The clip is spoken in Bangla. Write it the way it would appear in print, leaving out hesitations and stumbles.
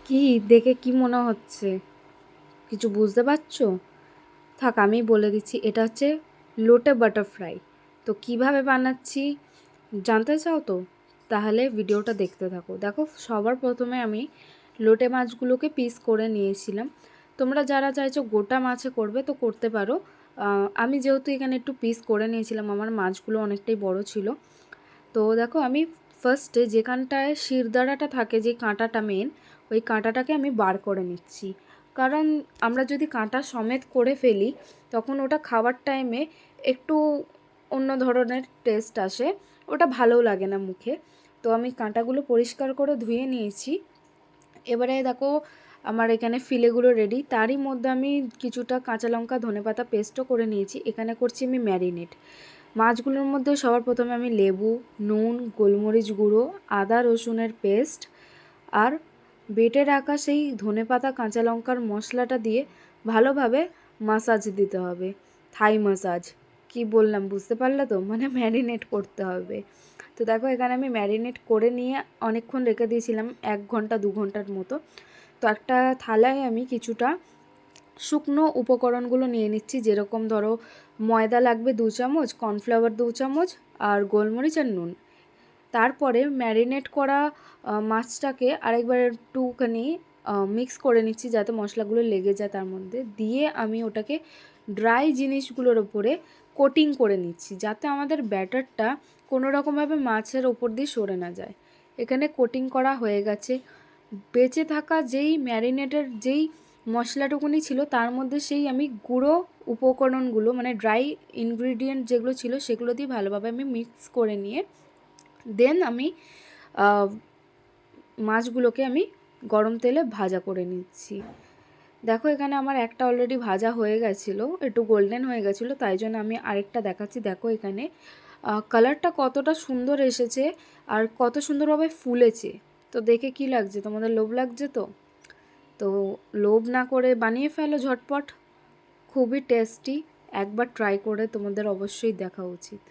কি দেখে কি মনে হচ্ছে? কিছু বুঝতে পারছো? থাক আমি বলে দিচ্ছি, এটা হচ্ছে লোটে বাটারফ্লাই। তো কিভাবে বানাচ্ছি জানতে চাও তো? তাহলে ভিডিওটা দেখতে থাকো। দেখো, সবার প্রথমে আমি লোটে মাছগুলোকে পিস করে নিয়েছিলাম। তোমরা যারা চাইছো গোটা মাছে করবে তো করতে পারো। আমি যেহেতু এখানে একটু পিস করে নিয়েছিলাম, আমার মাছগুলো অনেকটাই বড় ছিল। তো দেখো, আমি ফার্স্টে যেখানটায় শিরদাঁড়াটা থাকে, যে কাঁটাটা মেন, ওই কাঁটাটাকে আমি বার করে নিচ্ছি। কারণ আমরা যদি কাঁটা সমেত করে ফেলি তখন ওটা খাওয়ার টাইমে একটু অন্য ধরনের টেস্ট আসে, ওটা ভালোও লাগে না মুখে। তো আমি কাঁটাগুলো পরিষ্কার করে ধুয়ে নিয়েছি। এবারে দেখো, আমার এখানে ফিলেগুলো রেডি। তারই মধ্যে আমি কিছুটা কাঁচা লঙ্কা ধনেপাতা পেস্টও করে নিয়েছি। এখানে করছি আমি ম্যারিনেট। মাছগুলোর মধ্যে সবার প্রথমে আমি লেবু, নুন, গোলমরিচ গুঁড়ো, আদা রসুনের পেস্ট আর বেটে রাখা সেই ধনেপাতা কাঁচা লঙ্কার মশলাটা দিয়ে ভালোভাবে মাসাজ দিতে হবে। থাই মাসাজ। কি বললাম বুঝতে পারলে তো? মানে ম্যারিনেট করতে হবে। তো দেখো, এখানে আমি ম্যারিনেট করে নিয়ে অনেকক্ষণ রেখে দিয়েছিলাম, 1 ঘন্টা 2 ঘন্টার মতো। তো একটা থালায় আমি কিছুটা শুকনো উপকরণগুলো নিয়ে নিচ্ছি। যেরকম ধরো, ময়দা লাগবে 2 চামচ, কর্নফ্লাওয়ার 2 চামচ, আর গোলমরিচ আর নুন। তারপরে ম্যারিনেট করা মাছটাকে আরেকবার একটুখানি মিক্স করে নিচ্ছি যাতে মশলাগুলো লেগে যায় তার মধ্যে। দিয়ে আমি ওটাকে ড্রাই জিনিসগুলোর ওপরে কোটিং করে নিচ্ছি, যাতে আমাদের ব্যাটারটা কোনো রকমভাবে মাছের ওপর দিয়ে সরে না যায়। এখানে কোটিং করা হয়ে গেছে। বেঁচে থাকা যেই ম্যারিনেটের যেই মশলাটুকুনি ছিল তার মধ্যে সেই আমি গুঁড়ো উপকরণগুলো, মানে ড্রাই ইনগ্রিডিয়েন্ট যেগুলো ছিল সেগুলো দিয়ে ভালোভাবে আমি মিক্স করে নিয়ে দেন আমি মাছগুলোকে আমি গরম তেলে ভাজা করে নিচ্ছি। দেখো, এখানে আমার একটা অলরেডি ভাজা হয়ে গেছিলো, একটু গোল্ডেন হয়ে গেছিলো, তাই জন্য আমি আরেকটা দেখাচ্ছি। দেখো এখানে কালারটা কতটা সুন্দর এসেছে আর কত সুন্দরভাবে ফুলেছে। তো দেখে কি লাগছে? তোমাদের লোভ লাগছে তো? তো লোভ না করে বানিয়ে ফেলো ঝটপট। খুবই টেস্টি। একবার ট্রাই করে তোমাদের অবশ্যই দেখা উচিত।